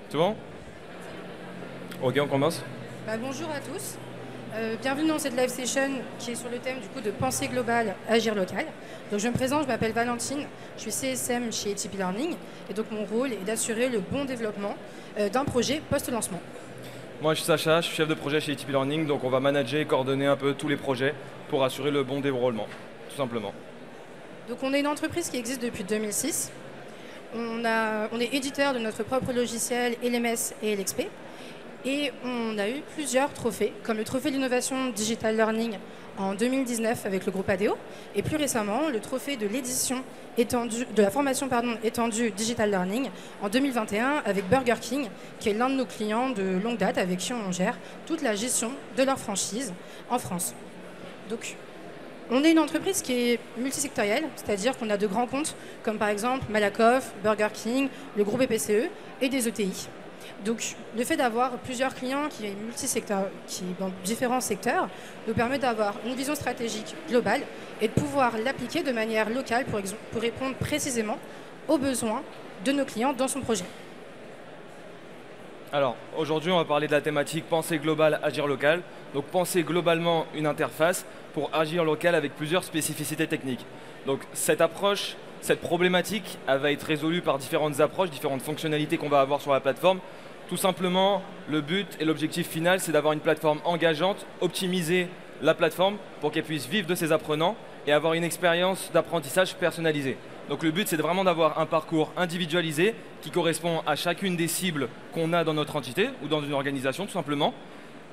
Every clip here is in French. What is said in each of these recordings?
C'est bon? Ok, on commence. Bonjour à tous. Bienvenue dans cette live session qui est sur le thème du coup de pensée globale, agir local. Donc je me présente, je m'appelle Valentine, je suis CSM chez ATP Learning et donc mon rôle est d'assurer le bon développement d'un projet post-lancement. Moi je suis Sacha, je suis chef de projet chez ATP Learning, donc on va manager et coordonner un peu tous les projets pour assurer le bon déroulement, tout simplement. Donc on est une entreprise qui existe depuis 2006. On est éditeur de notre propre logiciel LMS et LXP. Et on a eu plusieurs trophées, comme le trophée de l'innovation Digital Learning en 2019 avec le groupe ADO, et plus récemment le trophée de l'édition de la formation étendue Digital Learning en 2021 avec Burger King, qui est l'un de nos clients de longue date avec qui on gère toute la gestion de leur franchise en France. Donc, on est une entreprise qui est multisectorielle, c'est-à-dire qu'on a de grands comptes comme par exemple Malakoff, Burger King, le groupe BPCE et des ETI. Donc, le fait d'avoir plusieurs clients qui dans différents secteurs nous permet d'avoir une vision stratégique globale et de pouvoir l'appliquer de manière locale pour répondre précisément aux besoins de nos clients dans son projet. Alors, aujourd'hui, on va parler de la thématique pensée globale, agir local. Donc, penser globalement une interface pour agir local avec plusieurs spécificités techniques. Donc, cette approche, cette problématique, elle va être résolue par différentes approches, différentes fonctionnalités qu'on va avoir sur la plateforme. Tout simplement, le but et l'objectif final, c'est d'avoir une plateforme engageante, optimiser la plateforme pour qu'elle puisse vivre de ses apprenants et avoir une expérience d'apprentissage personnalisée. Donc le but, c'est vraiment d'avoir un parcours individualisé qui correspond à chacune des cibles qu'on a dans notre entité ou dans une organisation, tout simplement.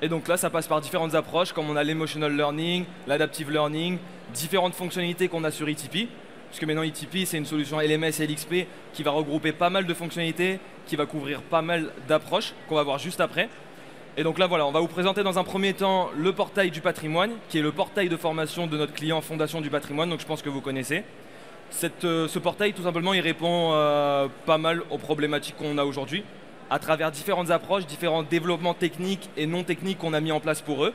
Et donc là, ça passe par différentes approches, comme on a l'emotional learning, l'adaptive learning, différentes fonctionnalités qu'on a sur ETP. Puisque maintenant ETP, c'est une solution LMS et LXP qui va regrouper pas mal de fonctionnalités, qui va couvrir pas mal d'approches qu'on va voir juste après. Et donc là, voilà, on va vous présenter dans un premier temps le portail du patrimoine, qui est le portail de formation de notre client Fondation du patrimoine, donc je pense que vous connaissez. Ce portail, tout simplement, il répond pas mal aux problématiques qu'on a aujourd'hui, à travers différentes approches, différents développements techniques et non techniques qu'on a mis en place pour eux.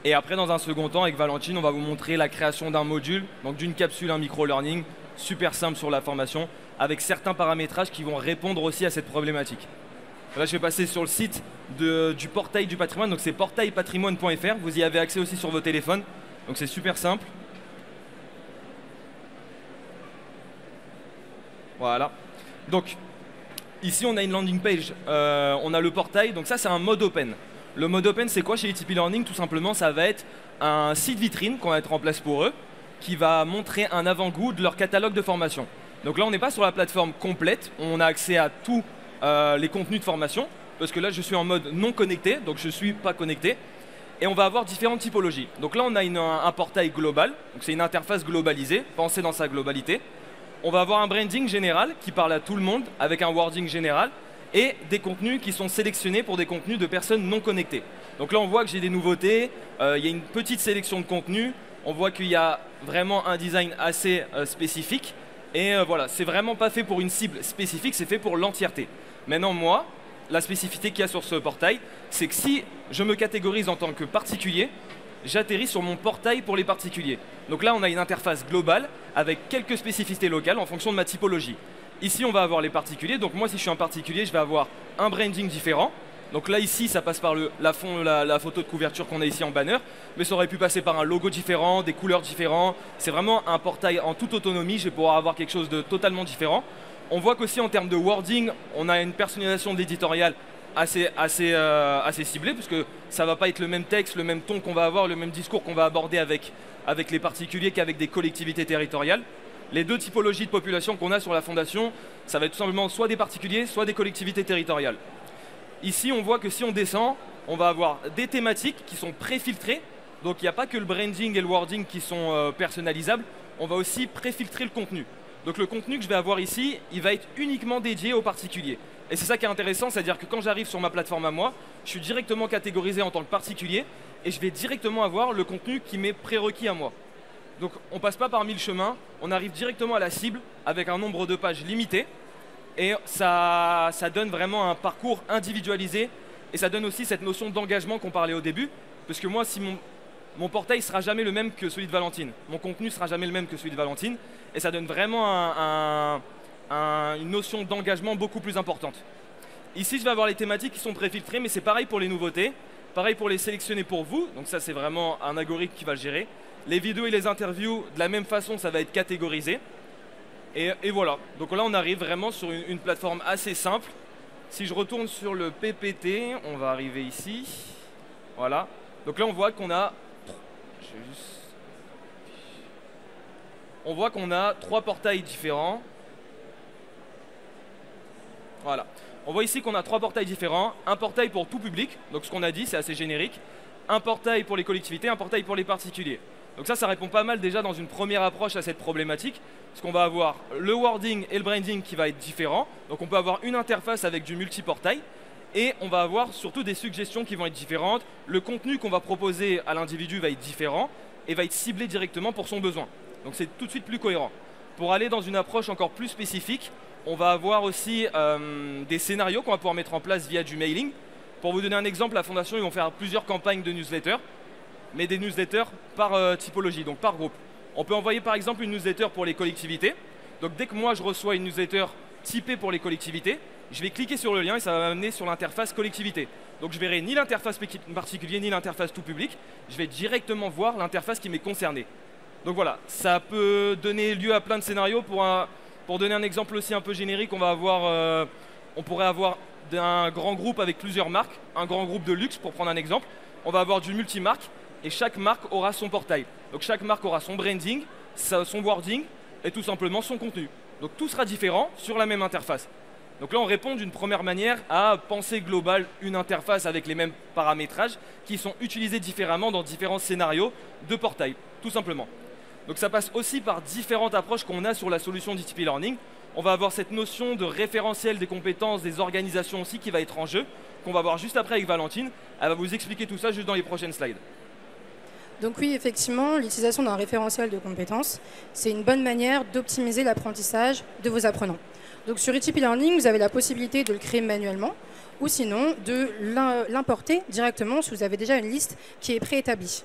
Et après, dans un second temps, avec Valentine, on va vous montrer la création d'un module, donc d'une capsule, un micro-learning, super simple sur la formation, avec certains paramétrages qui vont répondre aussi à cette problématique. Là, je vais passer sur le site du portail du patrimoine, donc c'est portailpatrimoine.fr, vous y avez accès aussi sur vos téléphones, donc c'est super simple. Voilà. Donc, ici, on a une landing page, on a le portail, donc ça, c'est un mode open. Le mode open, c'est quoi chez ATP Learning? Tout simplement, ça va être un site vitrine qu'on va mettre en place pour eux, qui va montrer un avant-goût de leur catalogue de formation. Donc là, on n'est pas sur la plateforme complète, on a accès à tous les contenus de formation, parce que là, je suis en mode non connecté, donc je ne suis pas connecté. Et on va avoir différentes typologies. Donc là, on a un portail global, donc c'est une interface globalisée, pensée dans sa globalité. On va avoir un branding général qui parle à tout le monde, avec un wording général, et des contenus qui sont sélectionnés pour des contenus de personnes non connectées. Donc là, on voit que j'ai des nouveautés, il y a une petite sélection de contenus, on voit qu'il y a vraiment un design assez spécifique, et voilà, c'est vraiment pas fait pour une cible spécifique, c'est fait pour l'entièreté. Maintenant, moi, la spécificité qu'il y a sur ce portail, c'est que si je me catégorise en tant que particulier, j'atterris sur mon portail pour les particuliers. Donc là, on a une interface globale avec quelques spécificités locales en fonction de ma typologie. Ici, on va avoir les particuliers. Donc moi, si je suis un particulier, je vais avoir un branding différent. Donc là, ici, ça passe par la photo de couverture qu'on a ici en banner. Mais ça aurait pu passer par un logo différent, des couleurs différentes. C'est vraiment un portail en toute autonomie. Je vais pouvoir avoir quelque chose de totalement différent. On voit qu'aussi en termes de wording, on a une personnalisation de l'éditorial assez ciblée, parce que ça ne va pas être le même texte, le même ton qu'on va avoir, le même discours qu'on va aborder avec les particuliers qu'avec des collectivités territoriales. Les deux typologies de population qu'on a sur la fondation, ça va être tout simplement soit des particuliers, soit des collectivités territoriales. Ici, on voit que si on descend, on va avoir des thématiques qui sont préfiltrées. Donc, il n'y a pas que le branding et le wording qui sont personnalisables. On va aussi préfiltrer le contenu. Donc, le contenu que je vais avoir ici, il va être uniquement dédié aux particuliers. Et c'est ça qui est intéressant, c'est-à-dire que quand j'arrive sur ma plateforme à moi, je suis directement catégorisé en tant que particulier et je vais directement avoir le contenu qui m'est prérequis à moi. Donc on ne passe pas par 1000 chemins, on arrive directement à la cible avec un nombre de pages limité et ça donne vraiment un parcours individualisé et ça donne aussi cette notion d'engagement qu'on parlait au début, parce que moi, si mon portail ne sera jamais le même que celui de Valentine, mon contenu ne sera jamais le même que celui de Valentine et ça donne vraiment une notion d'engagement beaucoup plus importante. Ici, je vais avoir les thématiques qui sont préfiltrées, mais c'est pareil pour les nouveautés. Pareil pour les sélectionner pour vous. Donc ça, c'est vraiment un algorithme qui va le gérer. Les vidéos et les interviews, de la même façon, ça va être catégorisé. Et voilà. Donc là, on arrive vraiment sur une plateforme assez simple. Si je retourne sur le PPT, on va arriver ici. Voilà. Donc là, on voit qu'on a... On voit qu'on a 3 portails différents. Voilà. On voit ici qu'on a 3 portails différents. Un portail pour tout public, donc ce qu'on a dit, c'est assez générique. Un portail pour les collectivités, un portail pour les particuliers. Donc ça répond pas mal déjà dans une première approche à cette problématique. Parce qu'on va avoir le wording et le branding qui va être différent. Donc on peut avoir une interface avec du multiportail. Et on va avoir surtout des suggestions qui vont être différentes. Le contenu qu'on va proposer à l'individu va être différent et va être ciblé directement pour son besoin. Donc c'est tout de suite plus cohérent. Pour aller dans une approche encore plus spécifique, on va avoir aussi des scénarios qu'on va pouvoir mettre en place via du mailing. Pour vous donner un exemple, la Fondation, ils vont faire plusieurs campagnes de newsletters, mais des newsletters par typologie, donc par groupe. On peut envoyer par exemple une newsletter pour les collectivités. Donc dès que moi je reçois une newsletter typée pour les collectivités, je vais cliquer sur le lien et ça va m'amener sur l'interface collectivité. Donc je verrai ni l'interface particulier ni l'interface tout public. Je vais directement voir l'interface qui m'est concernée. Donc voilà, ça peut donner lieu à plein de scénarios. Pour donner un exemple aussi un peu générique, on pourrait avoir un grand groupe avec plusieurs marques, un grand groupe de luxe pour prendre un exemple. On va avoir du multimarque et chaque marque aura son portail. Donc chaque marque aura son branding, son wording et tout simplement son contenu. Donc tout sera différent sur la même interface. Donc là on répond d'une première manière à penser global une interface avec les mêmes paramétrages qui sont utilisés différemment dans différents scénarios de portail, tout simplement. Donc ça passe aussi par différentes approches qu'on a sur la solution d'ITP Learning. On va avoir cette notion de référentiel des compétences, des organisations aussi qui va être en jeu, qu'on va voir juste après avec Valentine. Elle va vous expliquer tout ça juste dans les prochaines slides. Donc oui, effectivement, l'utilisation d'un référentiel de compétences, c'est une bonne manière d'optimiser l'apprentissage de vos apprenants. Donc sur ITP Learning, vous avez la possibilité de le créer manuellement ou sinon de l'importer directement si vous avez déjà une liste qui est préétablie.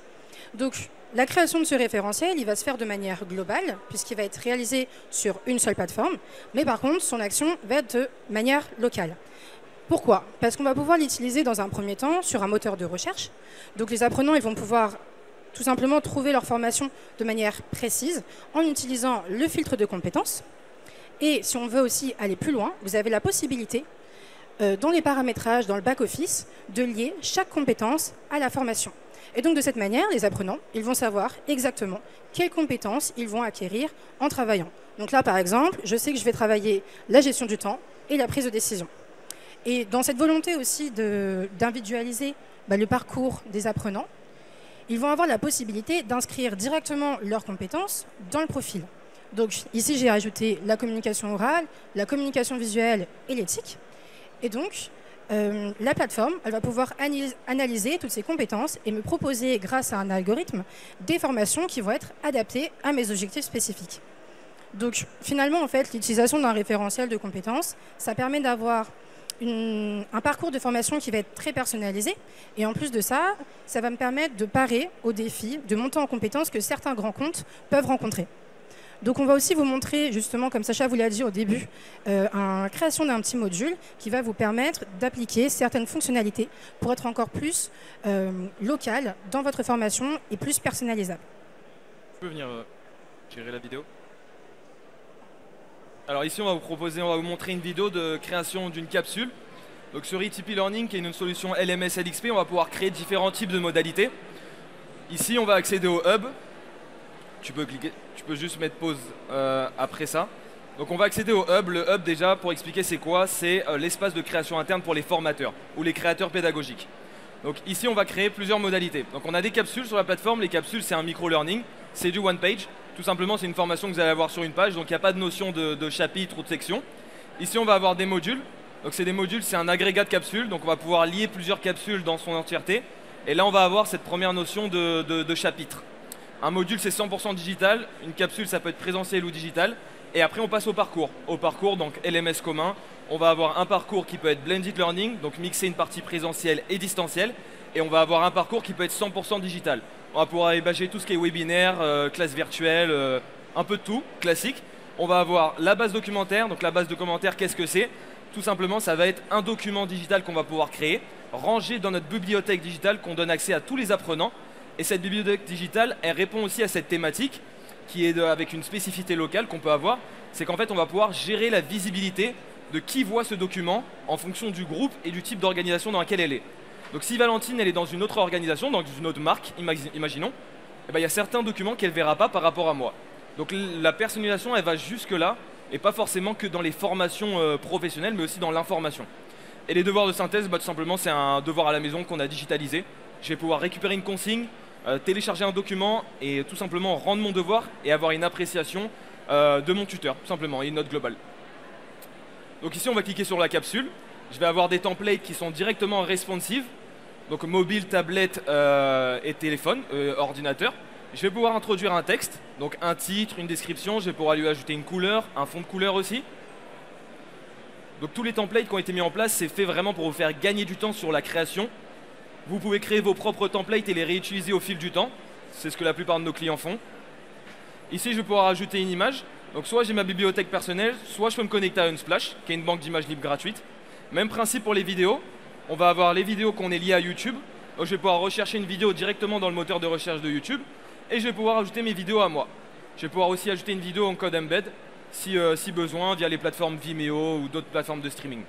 Donc la création de ce référentiel, il va se faire de manière globale puisqu'il va être réalisé sur une seule plateforme, mais par contre, son action va être de manière locale. Pourquoi? Parce qu'on va pouvoir l'utiliser dans un premier temps sur un moteur de recherche. Donc les apprenants ils vont pouvoir tout simplement trouver leur formation de manière précise en utilisant le filtre de compétences. Et si on veut aussi aller plus loin, vous avez la possibilité, dans les paramétrages, dans le back-office, de lier chaque compétence à la formation. Et donc de cette manière, les apprenants, ils vont savoir exactement quelles compétences ils vont acquérir en travaillant. Donc là, par exemple, je sais que je vais travailler la gestion du temps et la prise de décision. Et dans cette volonté aussi d'individualiser le parcours des apprenants, ils vont avoir la possibilité d'inscrire directement leurs compétences dans le profil. Donc ici, j'ai ajouté la communication orale, la communication visuelle et l'éthique. Et donc, la plateforme, elle va pouvoir analyser toutes ces compétences et me proposer, grâce à un algorithme, des formations qui vont être adaptées à mes objectifs spécifiques. Donc finalement, en fait, l'utilisation d'un référentiel de compétences, ça permet d'avoir un parcours de formation qui va être très personnalisé. Et en plus de ça, ça va me permettre de parer aux défis, de monter en compétences que certains grands comptes peuvent rencontrer. Donc on va aussi vous montrer, justement, comme Sacha vous l'a dit au début, la création d'un petit module qui va vous permettre d'appliquer certaines fonctionnalités pour être encore plus local dans votre formation et plus personnalisable. Tu peux venir gérer la vidéo? Alors ici, on va vous montrer une vidéo de création d'une capsule. Donc sur ITP Learning, qui est une solution LMS LXP, on va pouvoir créer différents types de modalités. Ici, on va accéder au hub. Tu peux cliquer, tu peux juste mettre pause après ça. Donc on va accéder au hub. Le hub, déjà, pour expliquer c'est quoi, c'est l'espace de création interne pour les formateurs ou les créateurs pédagogiques. Donc ici, on va créer plusieurs modalités. Donc on a des capsules sur la plateforme. Les capsules, c'est un micro-learning. C'est du one page. Tout simplement, c'est une formation que vous allez avoir sur une page. Donc il n'y a pas de notion de chapitre ou de section. Ici, on va avoir des modules. Donc c'est des modules, c'est un agrégat de capsules. Donc on va pouvoir lier plusieurs capsules dans son entièreté. Et là, on va avoir cette première notion de chapitre. Un module, c'est 100% digital. Une capsule, ça peut être présentiel ou digital. Et après, on passe au parcours. Au parcours, donc LMS commun. On va avoir un parcours qui peut être blended learning, donc mixer une partie présentielle et distancielle. Et on va avoir un parcours qui peut être 100% digital. On va pouvoir héberger tout ce qui est webinaire, classe virtuelle, un peu de tout, classique. On va avoir la base documentaire. Donc la base de commentaires, qu'est-ce que c'est? Tout simplement, ça va être un document digital qu'on va pouvoir créer, rangé dans notre bibliothèque digitale qu'on donne accès à tous les apprenants. Et cette bibliothèque digitale, elle répond aussi à cette thématique qui est avec une spécificité locale qu'on peut avoir. C'est qu'en fait, on va pouvoir gérer la visibilité de qui voit ce document en fonction du groupe et du type d'organisation dans laquelle elle est. Donc si Valentine elle est dans une autre organisation, dans une autre marque, imaginons, eh ben, il y a certains documents qu'elle ne verra pas par rapport à moi. Donc la personnalisation elle va jusque là et pas forcément que dans les formations professionnelles mais aussi dans l'information. Et les devoirs de synthèse, bah, tout simplement c'est un devoir à la maison qu'on a digitalisé. Je vais pouvoir récupérer une consigne, télécharger un document et tout simplement rendre mon devoir et avoir une appréciation de mon tuteur, tout simplement, et une note globale. Donc ici on va cliquer sur la capsule, je vais avoir des templates qui sont directement responsive, donc mobile, tablette et téléphone, ordinateur. Je vais pouvoir introduire un texte, donc un titre, une description, je vais pouvoir lui ajouter une couleur, un fond de couleur aussi. Donc tous les templates qui ont été mis en place, c'est fait vraiment pour vous faire gagner du temps sur la création. Vous pouvez créer vos propres templates et les réutiliser au fil du temps, c'est ce que la plupart de nos clients font. Ici je vais pouvoir ajouter une image. Donc soit j'ai ma bibliothèque personnelle, soit je peux me connecter à Unsplash, qui est une banque d'images libres gratuite. Même principe pour les vidéos. On va avoir les vidéos qu'on est liées à YouTube. Donc je vais pouvoir rechercher une vidéo directement dans le moteur de recherche de YouTube. Et je vais pouvoir ajouter mes vidéos à moi. Je vais pouvoir aussi ajouter une vidéo en code embed, si besoin, via les plateformes Vimeo ou d'autres plateformes de streaming.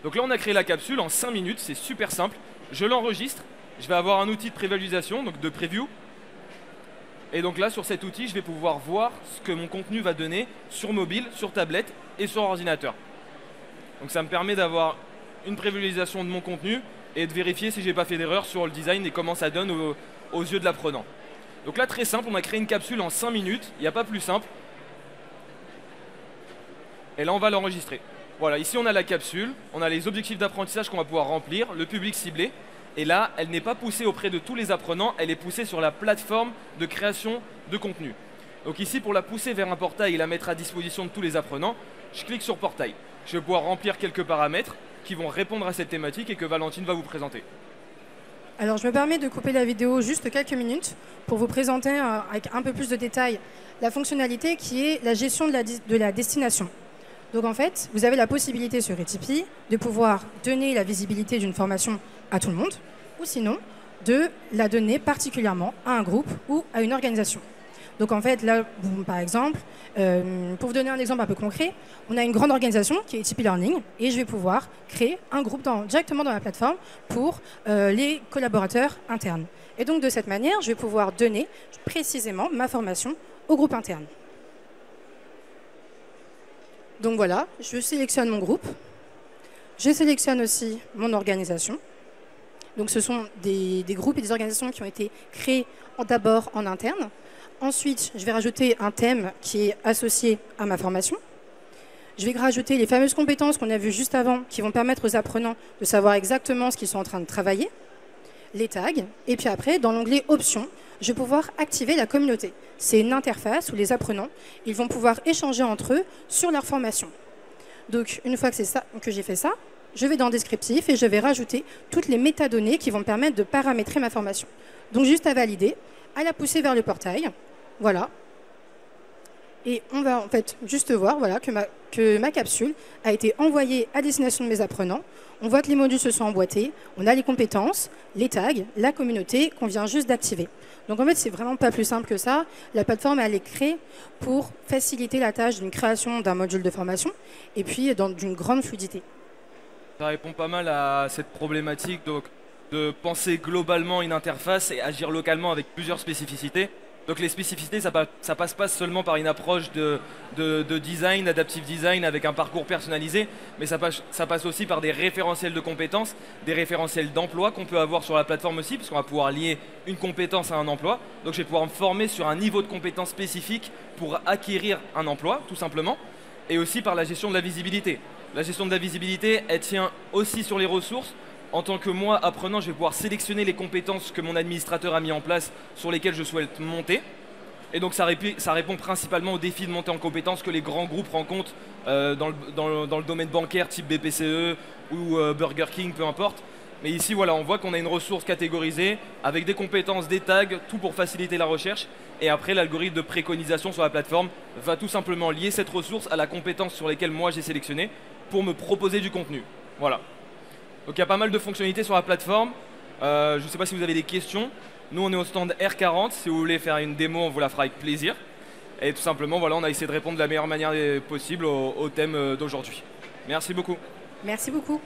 Donc là on a créé la capsule en 5 minutes, c'est super simple. Je l'enregistre, je vais avoir un outil de prévisualisation, donc de preview. Et donc là, sur cet outil, je vais pouvoir voir ce que mon contenu va donner sur mobile, sur tablette et sur ordinateur. Donc ça me permet d'avoir une prévisualisation de mon contenu et de vérifier si je n'ai pas fait d'erreur sur le design et comment ça donne aux yeux de l'apprenant. Donc là, très simple, on a créé une capsule en 5 minutes, il n'y a pas plus simple. Et là, on va l'enregistrer. Voilà, ici on a la capsule, on a les objectifs d'apprentissage qu'on va pouvoir remplir, le public ciblé. Et là, elle n'est pas poussée auprès de tous les apprenants, elle est poussée sur la plateforme de création de contenu. Donc ici, pour la pousser vers un portail et la mettre à disposition de tous les apprenants, je clique sur portail. Je vais pouvoir remplir quelques paramètres qui vont répondre à cette thématique et que Valentine va vous présenter. Alors je me permets de couper la vidéo juste quelques minutes pour vous présenter avec un peu plus de détails la fonctionnalité qui est la gestion de la destination. Donc en fait, vous avez la possibilité sur Etipi de pouvoir donner la visibilité d'une formation à tout le monde, ou sinon de la donner particulièrement à un groupe ou à une organisation. Donc en fait, là, par exemple, pour vous donner un exemple un peu concret, on a une grande organisation qui est Etipi Learning et je vais pouvoir créer un groupe directement dans la plateforme pour les collaborateurs internes. Et donc de cette manière, je vais pouvoir donner précisément ma formation au groupe interne. Donc voilà, je sélectionne mon groupe, je sélectionne aussi mon organisation. Donc ce sont des groupes et des organisations qui ont été créés d'abord en interne. Ensuite, je vais rajouter un thème qui est associé à ma formation. Je vais rajouter les fameuses compétences qu'on a vues juste avant qui vont permettre aux apprenants de savoir exactement ce qu'ils sont en train de travailler, les tags, et puis après, dans l'onglet Options, je vais pouvoir activer la communauté. C'est une interface où les apprenants ils vont pouvoir échanger entre eux sur leur formation. Donc, une fois que j'ai fait ça, je vais dans Descriptif et je vais rajouter toutes les métadonnées qui vont me permettre de paramétrer ma formation. Donc, juste à valider, à la pousser vers le portail. Voilà. Et on va en fait juste voir voilà, que ma capsule a été envoyée à destination de mes apprenants. On voit que les modules se sont emboîtés, on a les compétences, les tags, la communauté qu'on vient juste d'activer. Donc en fait, c'est vraiment pas plus simple que ça. La plateforme, elle est créée pour faciliter la tâche d'une création d'un module de formation et puis d'une grande fluidité. Ça répond pas mal à cette problématique donc, de penser globalement une interface et agir localement avec plusieurs spécificités. Donc les spécificités, ça passe pas seulement par une approche de design, adaptive design avec un parcours personnalisé, mais ça passe aussi par des référentiels de compétences, des référentiels d'emploi qu'on peut avoir sur la plateforme aussi, parce qu'on va pouvoir lier une compétence à un emploi. Donc je vais pouvoir me former sur un niveau de compétence spécifique pour acquérir un emploi, tout simplement, et aussi par la gestion de la visibilité. La gestion de la visibilité, elle tient aussi sur les ressources. En tant que moi, apprenant, je vais pouvoir sélectionner les compétences que mon administrateur a mis en place sur lesquelles je souhaite monter. Et donc ça répond principalement aux défis de montée en compétences que les grands groupes rencontrent dans le domaine bancaire type BPCE ou Burger King, peu importe. Mais ici, voilà, on voit qu'on a une ressource catégorisée avec des compétences, des tags, tout pour faciliter la recherche. Et après, l'algorithme de préconisation sur la plateforme va tout simplement lier cette ressource à la compétence sur laquelle moi j'ai sélectionné pour me proposer du contenu. Voilà. Donc il y a pas mal de fonctionnalités sur la plateforme. Je ne sais pas si vous avez des questions. Nous, on est au stand R40. Si vous voulez faire une démo, on vous la fera avec plaisir. Et tout simplement, voilà, on a essayé de répondre de la meilleure manière possible au thème d'aujourd'hui. Merci beaucoup. Merci beaucoup.